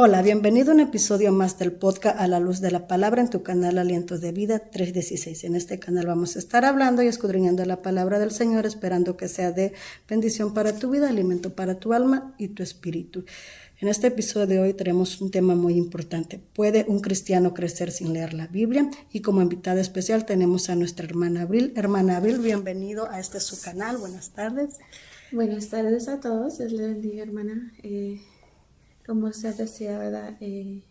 Hola, bienvenido a un episodio más del podcast A la Luz de la Palabra en tu canal Alientos de Vida 316. En este canal vamos a estar hablando y escudriñando la palabra del Señor, esperando que sea de bendición para tu vida, alimento para tu alma y tu espíritu. En este episodio de hoy tenemos un tema muy importante. ¿Puede un cristiano crecer sin leer la Biblia? Y como invitada especial tenemos a nuestra hermana Abril. Hermana Abril, bienvenido a su canal. Buenas tardes. Buenas tardes a todos, Dios le bendiga, hermana. Como usted decía, ¿verdad?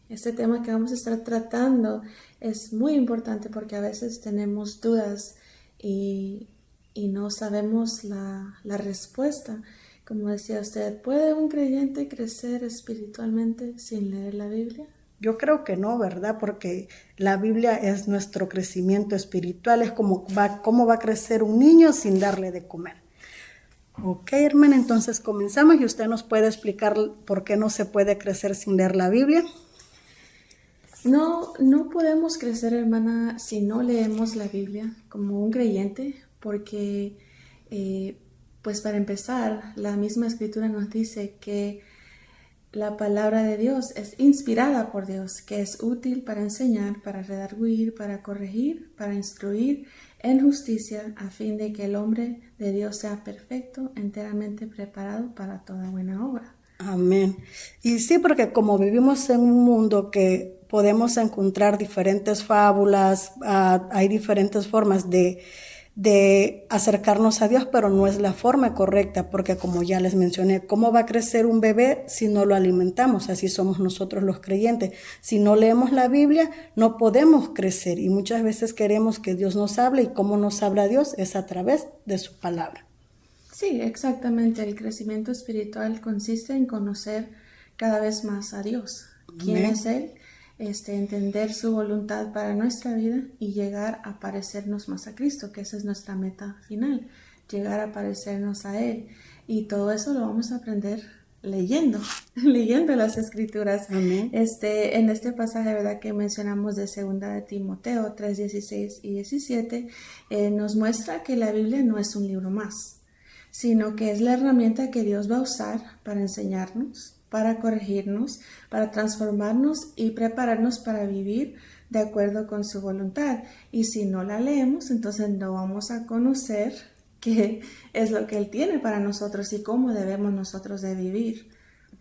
Este tema que vamos a estar tratando es muy importante porque a veces tenemos dudas y, no sabemos la respuesta. Como decía usted, ¿puede un creyente crecer espiritualmente sin leer la Biblia? Yo creo que no, ¿verdad? Porque la Biblia es nuestro crecimiento espiritual, es cómo va a crecer un niño sin darle de comer. Ok, hermana, entonces comenzamos y usted nos puede explicar por qué no se puede crecer sin leer la Biblia. No podemos crecer, hermana, si no leemos la Biblia como un creyente, porque, pues para empezar, la misma escritura nos dice que la palabra de Dios es inspirada por Dios, que es útil para enseñar, para redarguir, para corregir, para instruir en justicia, a fin de que el hombre de Dios sea perfecto, enteramente preparado para toda buena obra. Amén. Y sí, porque como vivimos en un mundo que podemos encontrar diferentes fábulas, hay diferentes formas de acercarnos a Dios, pero no es la forma correcta, porque como ya les mencioné, ¿cómo va a crecer un bebé si no lo alimentamos? Así somos nosotros los creyentes. Si no leemos la Biblia, no podemos crecer y muchas veces queremos que Dios nos hable y cómo nos habla Dios es a través de su palabra. Sí, exactamente. El crecimiento espiritual consiste en conocer cada vez más a Dios. ¿Quién Amén. es Él? Entender su voluntad para nuestra vida y llegar a parecernos más a Cristo, que esa es nuestra meta final, llegar a parecernos a Él. Y todo eso lo vamos a aprender leyendo, leyendo las Escrituras. Amén. En este pasaje, ¿verdad?, que mencionamos de 2 de Timoteo 3:16 y 17, nos muestra que la Biblia no es un libro más, sino que es la herramienta que Dios va a usar para enseñarnos, para corregirnos, para transformarnos y prepararnos para vivir de acuerdo con su voluntad. Y si no la leemos, entonces no vamos a conocer qué es lo que Él tiene para nosotros y cómo debemos nosotros de vivir.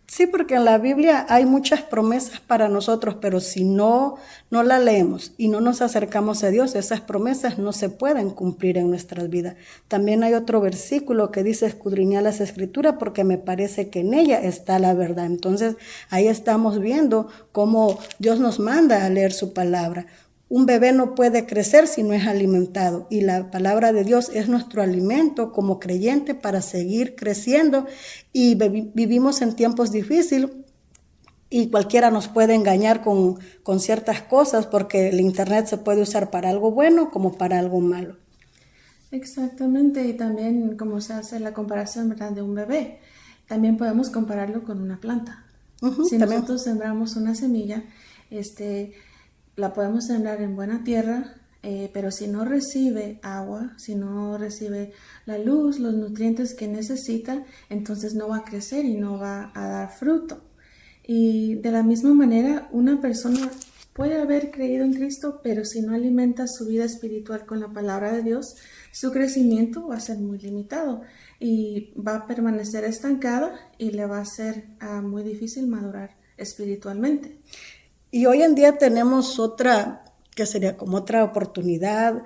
Sí, porque en la Biblia hay muchas promesas para nosotros, pero si no la leemos y no nos acercamos a Dios, esas promesas no se pueden cumplir en nuestras vidas. También hay otro versículo que dice escudriñar las Escrituras porque me parece que en ella está la verdad. Entonces ahí estamos viendo cómo Dios nos manda a leer su palabra. Un bebé no puede crecer si no es alimentado y la palabra de Dios es nuestro alimento como creyente para seguir creciendo y vivimos en tiempos difíciles y cualquiera nos puede engañar con ciertas cosas porque el internet se puede usar para algo bueno como para algo malo. Exactamente, y también como se hace la comparación, ¿verdad?, de un bebé, también podemos compararlo con una planta. Si También. nosotros sembramos una semilla, la podemos sembrar en buena tierra, pero si no recibe agua, si no recibe la luz, los nutrientes que necesita, entonces no va a crecer y no va a dar fruto. Y de la misma manera, una persona puede haber creído en Cristo, pero si no alimenta su vida espiritual con la palabra de Dios, su crecimiento va a ser muy limitado y va a permanecer estancada y le va a ser muy difícil madurar espiritualmente. Y hoy en día tenemos otra, que sería como otra oportunidad,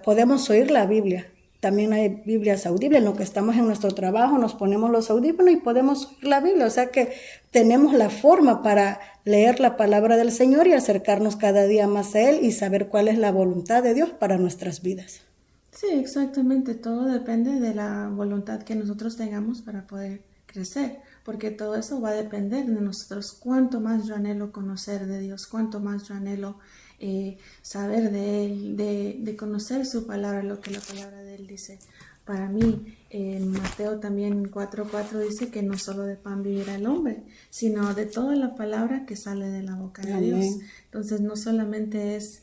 podemos oír la Biblia. También hay Biblias audibles, en lo que estamos en nuestro trabajo nos ponemos los audífonos y podemos oír la Biblia, o sea que tenemos la forma para leer la palabra del Señor y acercarnos cada día más a Él y saber cuál es la voluntad de Dios para nuestras vidas. Sí, exactamente. Todo depende de la voluntad que nosotros tengamos para poder crecer, porque todo eso va a depender de nosotros. Cuánto más yo anhelo conocer de Dios, cuánto más yo anhelo saber de Él, de conocer su palabra, lo que la palabra de Él dice. Para mí, en Mateo también 4:4 dice que no solo de pan vivirá el hombre, sino de toda la palabra que sale de la boca de Dios. Amén. Entonces, no solamente es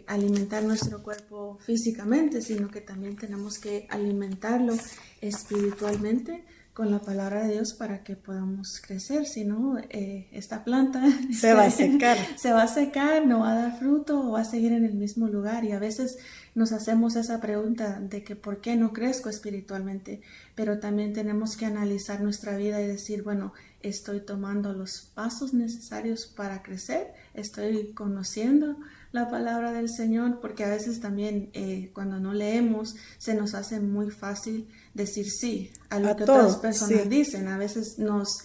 alimentar nuestro cuerpo físicamente, sino que también tenemos que alimentarlo espiritualmente con la palabra de Dios para que podamos crecer. Si no, esta planta se va a secar. Se va a secar, no va a dar fruto o va a seguir en el mismo lugar. Y a veces nos hacemos esa pregunta de que ¿por qué no crezco espiritualmente? Pero también tenemos que analizar nuestra vida y decir, bueno, estoy tomando los pasos necesarios para crecer, estoy conociendo la palabra del Señor, porque a veces también cuando no leemos se nos hace muy fácil decir sí a lo que otras personas dicen. A veces nos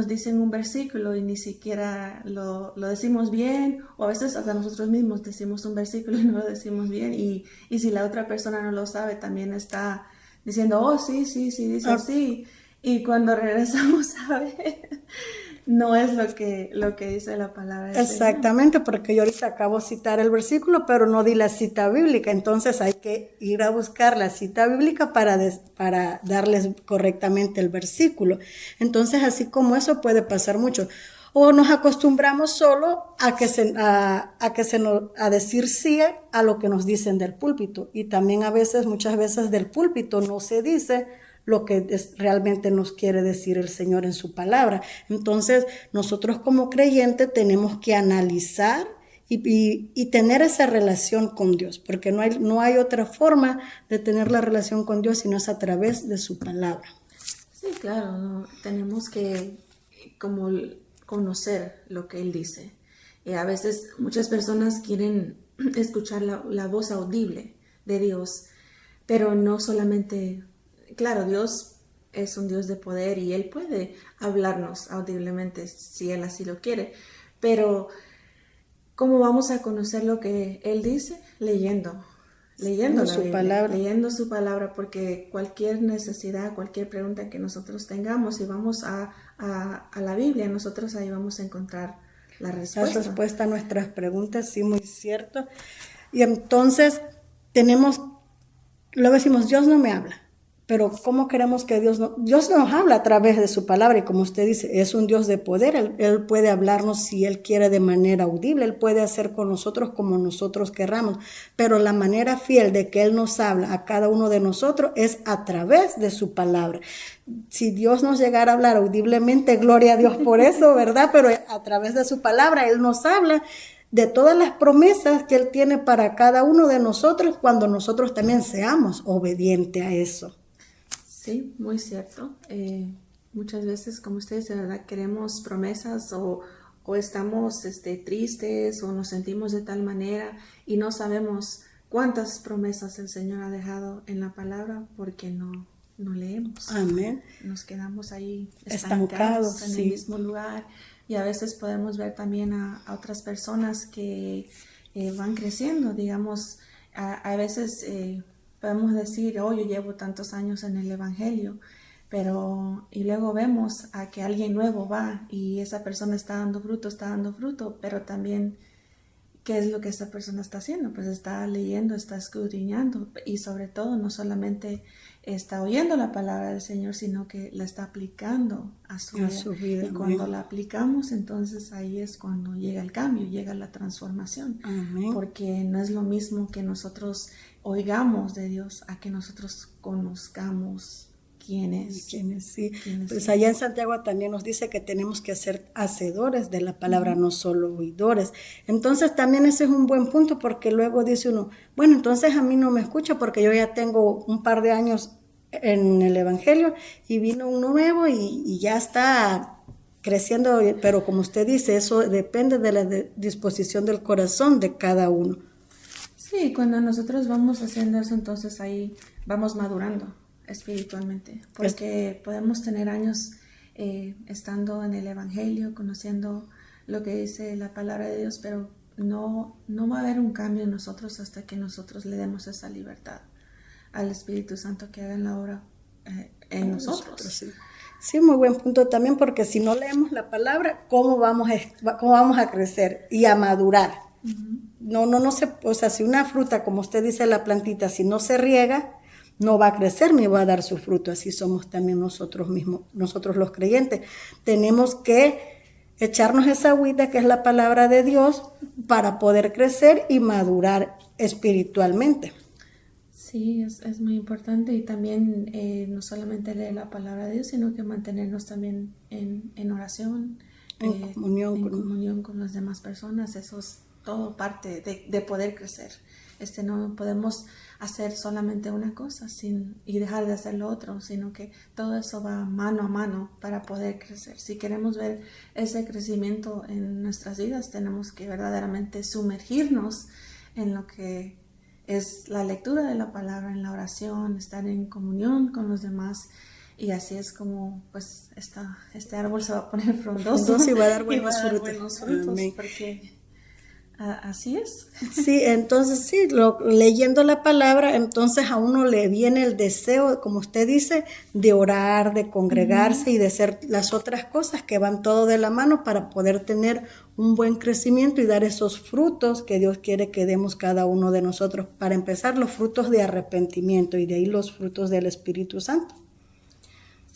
dicen un versículo y ni siquiera lo decimos bien, o a veces hasta nosotros mismos decimos un versículo y no lo decimos bien, y si la otra persona no lo sabe también está diciendo, oh sí, dice así, y cuando regresamos a ver, no es lo que dice la palabra del Exactamente, Señor. porque yo ahorita acabo de citar el versículo, pero no di la cita bíblica, entonces hay que ir a buscar la cita bíblica para darles correctamente el versículo. Entonces, así como eso puede pasar mucho. O nos acostumbramos solo a decir sí a lo que nos dicen del púlpito, y también muchas veces del púlpito no se dice lo que realmente nos quiere decir el Señor en su palabra. Entonces, nosotros como creyentes tenemos que analizar y tener esa relación con Dios, porque no hay otra forma de tener la relación con Dios sino es a través de su palabra. Sí, claro, ¿no? Tenemos que como conocer lo que Él dice. A veces muchas personas quieren escuchar la voz audible de Dios, pero no solamente. Claro, Dios es un Dios de poder y Él puede hablarnos audiblemente si Él así lo quiere, pero ¿cómo vamos a conocer lo que Él dice? Leyendo la su Biblia, palabra. leyendo su palabra, porque cualquier necesidad, cualquier pregunta que nosotros tengamos, si vamos a la Biblia, nosotros ahí vamos a encontrar la respuesta. La respuesta a nuestras preguntas, sí, muy cierto. Y entonces luego decimos, Dios no me habla. Pero ¿cómo queremos que Dios nos habla a través de su palabra? Y como usted dice, es un Dios de poder. Él puede hablarnos si Él quiere de manera audible. Él puede hacer con nosotros como nosotros querramos. Pero la manera fiel de que Él nos habla a cada uno de nosotros es a través de su palabra. Si Dios nos llegara a hablar audiblemente, gloria a Dios por eso, ¿verdad? Pero a través de su palabra Él nos habla de todas las promesas que Él tiene para cada uno de nosotros cuando nosotros también seamos obedientes a eso. Sí, muy cierto. Muchas veces, como usted dice, ¿verdad? Queremos promesas o estamos tristes o nos sentimos de tal manera y no sabemos cuántas promesas el Señor ha dejado en la palabra porque no leemos. Amén. Nos quedamos ahí estancados en sí. el mismo lugar, y a veces podemos ver también a otras personas que van creciendo, digamos, a veces podemos decir, yo llevo tantos años en el Evangelio, y luego vemos a que alguien nuevo va y esa persona está dando fruto, pero también, ¿qué es lo que esa persona está haciendo? Pues está leyendo, está escudriñando, y sobre todo no solamente está oyendo la palabra del Señor, sino que la está aplicando a su vida. Y cuando la aplicamos, entonces ahí es cuando llega el cambio, llega la transformación. Amén. Porque no es lo mismo que nosotros oigamos de Dios a que nosotros conozcamos quién es. Sí. Pues allá en Santiago también nos dice que tenemos que ser hacedores de la palabra, no solo oidores. Entonces también ese es un buen punto, porque luego dice uno, bueno, entonces a mí no me escucha porque yo ya tengo un par de años en el Evangelio y vino uno nuevo y ya está creciendo, pero como usted dice, eso depende de la disposición del corazón de cada uno. Sí, cuando nosotros vamos haciendo eso, entonces ahí vamos madurando espiritualmente, porque podemos tener años estando en el Evangelio, conociendo lo que dice la palabra de Dios, pero no va a haber un cambio en nosotros hasta que nosotros le demos esa libertad al Espíritu Santo que haga la obra en nosotros. Sí, muy buen punto también, porque si no leemos la palabra, ¿cómo vamos a crecer y a madurar? Uh-huh. No se, o sea, si una fruta, como usted dice, la plantita, si no se riega, no va a crecer ni va a dar su fruto. Así somos también nosotros mismos, nosotros los creyentes. Tenemos que echarnos esa agüita que es la palabra de Dios para poder crecer y madurar espiritualmente. Sí, es muy importante y también no solamente leer la palabra de Dios, sino que mantenernos también en oración, En comunión en con... comunión con las demás personas. Eso es todo parte de poder crecer. No podemos hacer solamente una cosa y dejar de hacer lo otro, sino que todo eso va mano a mano para poder crecer. Si queremos ver ese crecimiento en nuestras vidas, tenemos que verdaderamente sumergirnos en lo que es la lectura de la palabra, en la oración, estar en comunión con los demás. Y así es como pues este árbol se va a poner frondoso Entonces va a dar y va buenos a dar frutos. buenos frutos, Amén. porque así es. Sí, entonces sí, leyendo la palabra, entonces a uno le viene el deseo, como usted dice, de orar, de congregarse y de hacer las otras cosas que van todo de la mano para poder tener un buen crecimiento y dar esos frutos que Dios quiere que demos cada uno de nosotros. Para empezar, los frutos de arrepentimiento y de ahí los frutos del Espíritu Santo.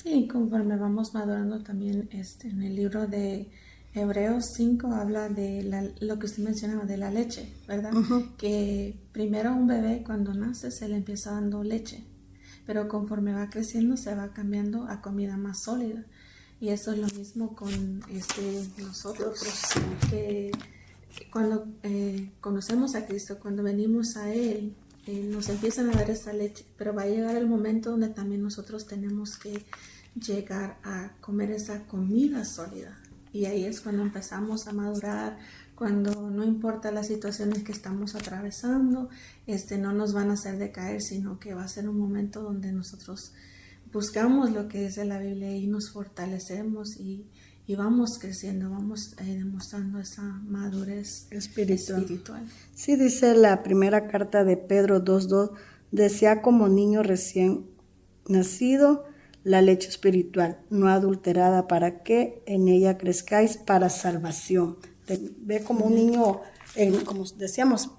Sí, conforme vamos madurando también en el libro de Hebreos 5 habla de lo que usted mencionaba de la leche, ¿verdad? Que primero a un bebé cuando nace se le empieza dando leche, pero conforme va creciendo se va cambiando a comida más sólida. Y eso es lo mismo con nosotros, que cuando conocemos a Cristo, cuando venimos a Él, nos empiezan a dar esa leche, pero va a llegar el momento donde también nosotros tenemos que llegar a comer esa comida sólida. Y ahí es cuando empezamos a madurar, cuando no importa las situaciones que estamos atravesando, no nos van a hacer decaer, sino que va a ser un momento donde nosotros buscamos lo que es de la Biblia y nos fortalecemos y vamos creciendo, vamos demostrando esa madurez espiritual. Sí, dice la primera carta de Pedro 2:2, desea como niño recién nacido la leche espiritual, no adulterada, para que en ella crezcáis para salvación. Ve como un niño, como decíamos,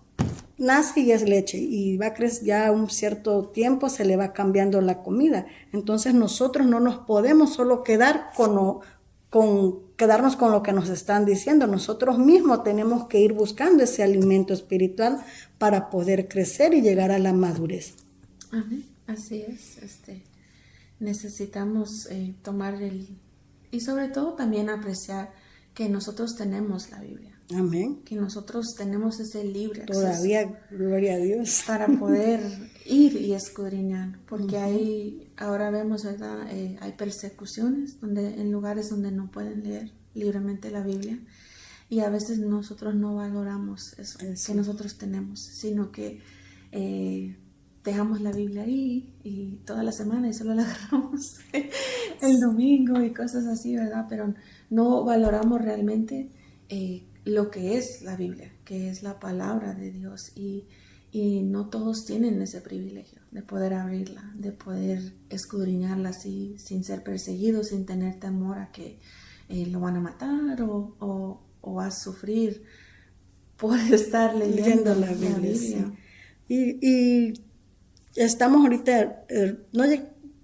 nace y es leche y va a crecer ya un cierto tiempo, se le va cambiando la comida. Entonces nosotros no nos podemos solo quedar quedarnos con lo que nos están diciendo. Nosotros mismos tenemos que ir buscando ese alimento espiritual para poder crecer y llegar a la madurez. Amén. Así es. Necesitamos tomar y sobre todo también apreciar que nosotros tenemos la Biblia. Amén. Que nosotros tenemos ese libre acceso. Todavía, gloria a Dios. Para poder ir y escudriñar, porque ahora vemos, ¿verdad? Hay persecuciones en lugares donde no pueden leer libremente la Biblia, y a veces nosotros no valoramos eso que nosotros tenemos, sino que dejamos la Biblia ahí y toda la semana y solo la agarramos el domingo y cosas así, ¿verdad? Pero no valoramos realmente lo que es la Biblia, que es la palabra de Dios, y no todos tienen ese privilegio de poder abrirla, de poder escudriñarla así, sin ser perseguidos, sin tener temor a que lo van a matar o a sufrir por estar leyendo la Biblia. Sí. Y estamos ahorita,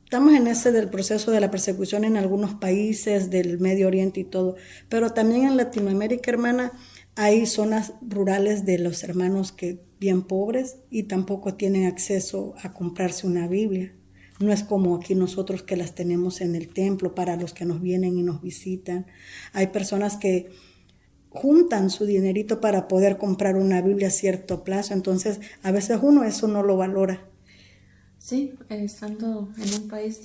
estamos en ese del proceso de la persecución en algunos países del Medio Oriente y todo, pero también en Latinoamérica, hermana, hay zonas rurales de los hermanos que bien pobres y tampoco tienen acceso a comprarse una Biblia. No es como aquí nosotros que las tenemos en el templo para los que nos vienen y nos visitan. Hay personas que juntan su dinerito para poder comprar una Biblia a cierto plazo, entonces a veces uno eso no lo valora. Sí, estando en un país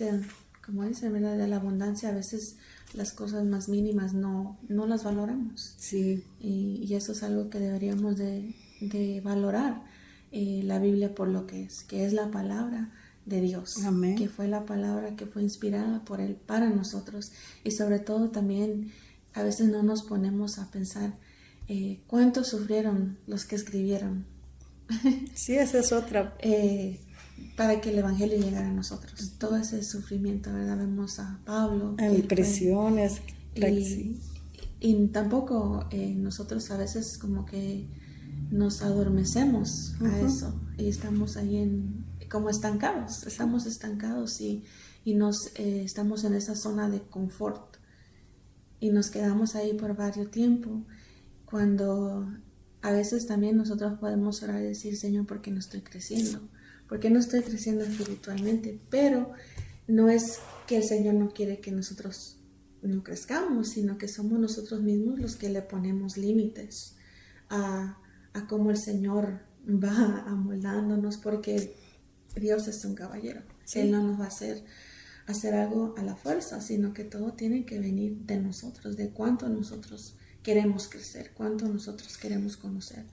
como dice, ¿verdad? De la abundancia, a veces las cosas más mínimas no las valoramos. Sí. Y eso es algo que deberíamos de valorar, la Biblia por lo que es la palabra de Dios. Amén. Que fue la palabra que fue inspirada por Él para nosotros, y sobre todo también a veces no nos ponemos a pensar cuánto sufrieron los que escribieron. Sí, esa es otra. Para que el Evangelio llegara a nosotros. Todo ese sufrimiento, ¿verdad? Vemos a Pablo. En prisiones. Y tampoco nosotros a veces como que nos adormecemos a eso. Y estamos ahí como estancados. Estamos estancados y estamos en esa zona de confort. Y nos quedamos ahí por varios tiempo. Cuando a veces también nosotros podemos orar y decir, Señor, ¿por qué no estoy creciendo? ¿Por qué no estoy creciendo espiritualmente? Pero no es que el Señor no quiere que nosotros no crezcamos, sino que somos nosotros mismos los que le ponemos límites a cómo el Señor va amoldándonos, porque Dios es un caballero. Sí. Él no nos va a hacer algo a la fuerza, sino que todo tiene que venir de nosotros, de cuánto nosotros queremos crecer, cuánto nosotros queremos conocer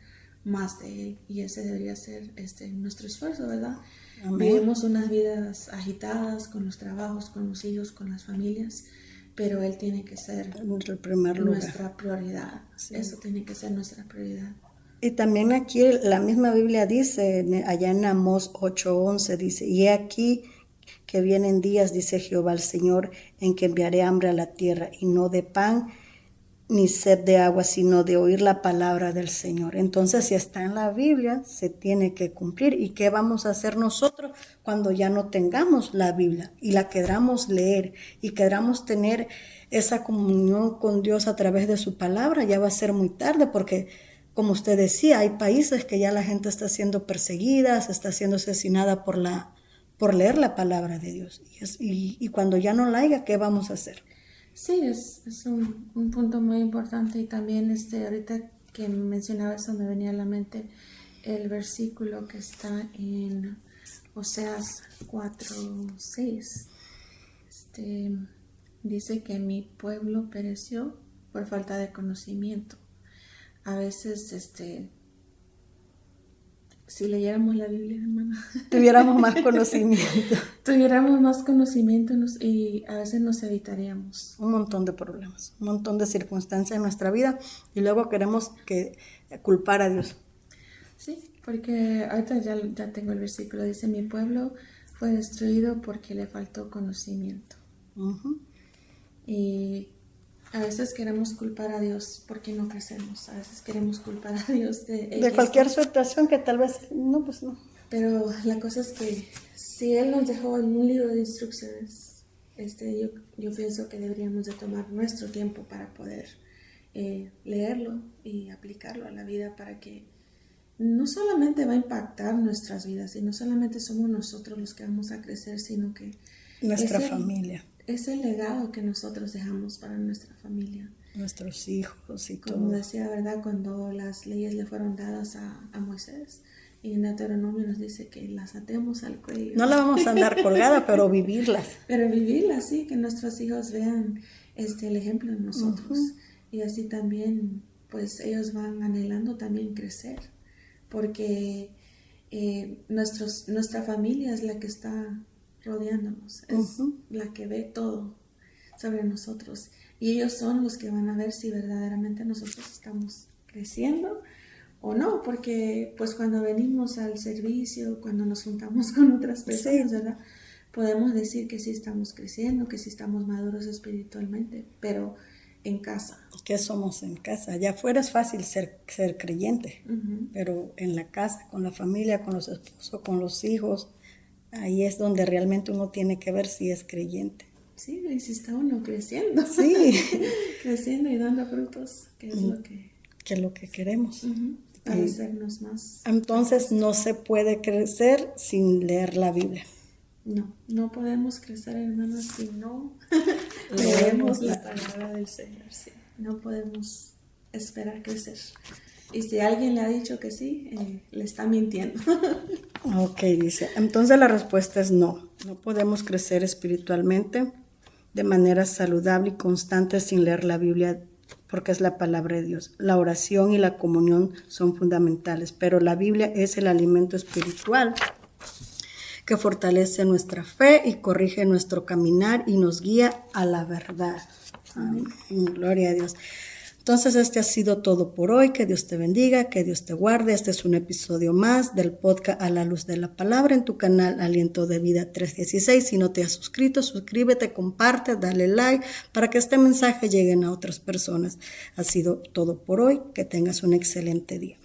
más de Él. Y ese debería ser nuestro esfuerzo, ¿verdad? Amén. Vivimos unas vidas agitadas con los trabajos, con los hijos, con las familias, pero Él tiene que ser nuestra prioridad. Sí. Eso tiene que ser nuestra prioridad. Y también aquí la misma Biblia dice, allá en Amós 8:11, dice, y he aquí que vienen días, dice Jehová el Señor, en que enviaré hambre a la tierra, y no de pan ni sed de agua, sino de oír la palabra del Señor. Entonces, si está en la Biblia, se tiene que cumplir. ¿Y qué vamos a hacer nosotros cuando ya no tengamos la Biblia y la queramos leer y queramos tener esa comunión con Dios a través de su palabra? Ya va a ser muy tarde, porque como usted decía, hay países que ya la gente está siendo perseguida, se está siendo asesinada por leer la palabra de Dios. Y cuando ya no la haya, ¿qué vamos a hacer? Sí, es un punto muy importante. Y también ahorita que mencionaba eso, me venía a la mente el versículo que está en Oseas 4:6. Dice que mi pueblo pereció por falta de conocimiento. A veces, si leyéramos la Biblia, hermana, tuviéramos más conocimiento. Tuviéramos más conocimiento y a veces nos evitaríamos un montón de problemas, un montón de circunstancias en nuestra vida, y luego queremos culpar a Dios. Sí, porque ahorita ya tengo el versículo, dice, mi pueblo fue destruido porque le faltó conocimiento. Uh-huh. Y a veces queremos culpar a Dios porque no crecemos. A veces queremos culpar a Dios de cualquier situación que tal vez no, pues no. Pero la cosa es que si Él nos dejó en un libro de instrucciones, yo pienso que deberíamos de tomar nuestro tiempo para poder leerlo y aplicarlo a la vida, para que no solamente va a impactar nuestras vidas y no solamente somos nosotros los que vamos a crecer, sino que nuestra familia. Es el legado que nosotros dejamos para nuestra familia. Nuestros hijos y todo. Como decía, ¿verdad? Cuando las leyes le fueron dadas a Moisés, y en Deuteronomio nos dice que las atemos al cuello. No la vamos a andar colgada, pero vivirlas. Pero vivirlas, sí, que nuestros hijos vean el ejemplo en nosotros. Uh-huh. Y así también, pues ellos van anhelando también crecer. Porque nuestra familia es la que está rodeándonos, es uh-huh. la que ve todo sobre nosotros, y ellos son los que van a ver si verdaderamente nosotros estamos creciendo o no, porque pues cuando venimos al servicio, cuando nos juntamos con otras personas, sí, ¿verdad? Podemos decir que sí estamos creciendo, que sí estamos maduros espiritualmente, pero en casa. ¿Qué somos en casa? Allá afuera es fácil ser creyente, uh-huh. pero en la casa, con la familia, con los esposos, con los hijos, ahí es donde realmente uno tiene que ver si es creyente. Sí, y si está uno creciendo. Sí. Creciendo y dando frutos, que es lo que queremos. Uh-huh. Para hacernos más. Entonces no se puede crecer sin leer la Biblia. No podemos crecer, hermanos, si no leemos la palabra del Señor. Sí. No podemos esperar crecer. Y si alguien le ha dicho que sí, le está mintiendo. Ok, dice. Entonces la respuesta es no. No podemos crecer espiritualmente de manera saludable y constante sin leer la Biblia, porque es la palabra de Dios. La oración y la comunión son fundamentales, pero la Biblia es el alimento espiritual que fortalece nuestra fe y corrige nuestro caminar y nos guía a la verdad. Amén. Gloria a Dios. Entonces, este ha sido todo por hoy. Que Dios te bendiga, que Dios te guarde. Este es un episodio más del podcast A la Luz de la Palabra en tu canal Aliento de Vida 316. Si no te has suscrito, suscríbete, comparte, dale like para que este mensaje llegue a otras personas. Ha sido todo por hoy. Que tengas un excelente día.